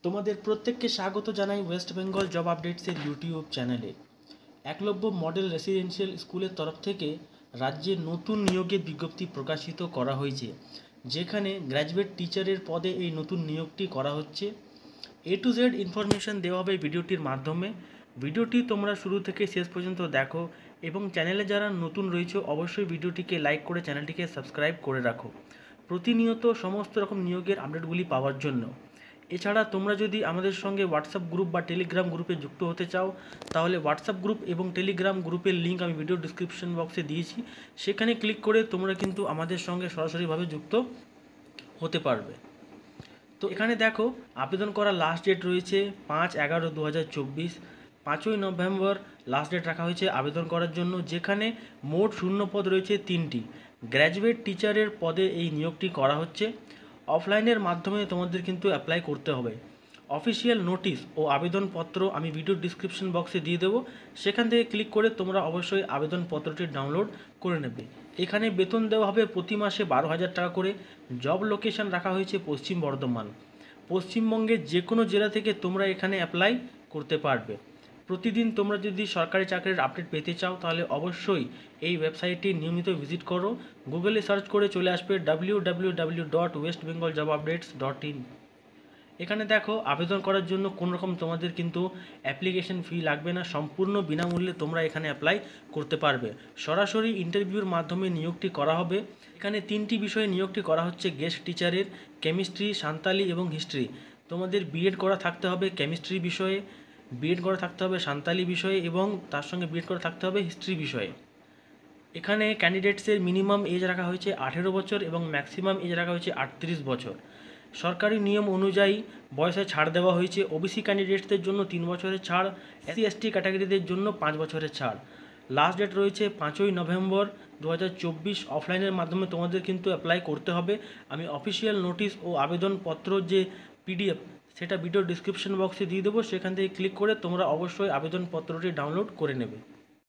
তোমাদের প্রত্যেককে স্বাগত জানাই ওয়েস্ট বেঙ্গল জব আপডেটসের ইউটিউব চ্যানেলে। একলব্য মডেল রেসিডেন্সিয়াল স্কুলের তরফ থেকে রাজ্যে নতুন নিয়োগের বিজ্ঞপ্তি প্রকাশিত করা হয়েছে, যেখানে গ্র্যাজুয়েট টিচারের পদে এই নতুন নিয়োগটি করা হচ্ছে। A to Z ইনফরমেশন দেওয়া হবে ভিডিওটির মাধ্যমে। ভিডিওটি তোমরা শুরু থেকে শেষ পর্যন্ত দেখো এবং চ্যানেলে যারা নতুন রয়েছে অবশ্যই ভিডিওটিকে লাইক করে চ্যানেলটিকে সাবস্ক্রাইব করে রাখো প্রতিনিয়ত সমস্ত রকম নিয়োগের আপডেটগুলি পাওয়ার জন্য। এছাড়া তোমরা যদি আমাদের সঙ্গে হোয়াটসঅ্যাপ গ্রুপ বা টেলিগ্রাম গ্রুপে যুক্ত হতে চাও, তাহলে হোয়াটসঅ্যাপ গ্রুপ এবং টেলিগ্রাম গ্রুপের লিঙ্ক আমি ভিডিও ডিসক্রিপশন বক্সে দিয়েছি, সেখানে ক্লিক করে তোমরা কিন্তু আমাদের সঙ্গে সরাসরিভাবে যুক্ত হতে পারবে। তো এখানে দেখো, আবেদন করার লাস্ট ডেট রয়েছে 5/11/2024। 5ই নভেম্বর লাস্ট ডেট রাখা হয়েছে আবেদন করার জন্য, যেখানে মোট শূন্য পদ রয়েছে 3টি। গ্র্যাজুয়েট টিচারের পদে এই নিয়োগটি করা হচ্ছে। অফলাইনের মাধ্যমে তোমাদের কিন্তু অ্যাপ্লাই করতে হবে। অফিসিয়াল নোটিশ ও আবেদনপত্র আমি ভিডিও ডিসক্রিপশন বক্সে দিয়ে দেবো, সেখান থেকে ক্লিক করে তোমরা অবশ্যই আবেদনপত্রটি ডাউনলোড করে নেবে। এখানে বেতন দেওয়া হবে প্রতি মাসে 12,000 টাকা করে। জব লোকেশন রাখা হয়েছে পশ্চিম বর্ধমান। পশ্চিমবঙ্গের যে কোনো জেলা থেকে তোমরা এখানে অ্যাপ্লাই করতে পারবে। প্রতিদিন তোমরা যদি সরকারি চাকরির আপডেট পেতে চাও, তাহলে অবশ্যই এই ওয়েবসাইটটি নিয়মিত ভিজিট করো। গুগলে সার্চ করে চলে আসবে www.westbengaljobupdates.in। এখানে দেখো, আবেদন করার জন্য কোনো রকম তোমাদের কিন্তু অ্যাপ্লিকেশন ফি লাগবে না, সম্পূর্ণ বিনামূল্যে তোমরা এখানে অ্যাপ্লাই করতে পারবে। সরাসরি ইন্টারভিউর মাধ্যমে নিয়োগটি করা হবে। এখানে 3টি বিষয়ে নিয়োগটি করা হচ্ছে গেস্ট টিচারের: কেমিস্ট্রি, সাঁওতালি এবং হিস্ট্রি। তোমাদের বিএড করা থাকতে হবে কেমিস্ট্রি বিষয়ে, বিএড করা থাকতে হবে সাঁওতালি বিষয়ে এবং তার সঙ্গে বিএড করা থাকতে হবে হিস্ট্রি বিষয়ে। এখানে ক্যান্ডিডেটসের মিনিমাম এজ রাখা হয়েছে 18 বছর এবং ম্যাক্সিমাম এজ রাখা হয়েছে 38 বছর। সরকারি নিয়ম অনুযায়ী বয়সে ছাড় দেওয়া হয়েছে। ওবিসি ক্যান্ডিডেটসদের জন্য 3 বছরের ছাড়, SC/ST ক্যাটাগরিদের জন্য 5 বছরের ছাড়। লাস্ট ডেট রয়েছে 5ই নভেম্বর 2024। অফলাইনের মাধ্যমে তোমাদের কিন্তু অ্যাপ্লাই করতে হবে। আমি অফিসিয়াল নোটিশ ও আবেদনপত্র যে PDF সেটা ভিডিও ডিসক্রিপশন বক্সে দিয়ে দেবো, সেখান থেকে ক্লিক করে তোমরা অবশ্যই আবেদনপত্রটি ডাউনলোড করে নেবে।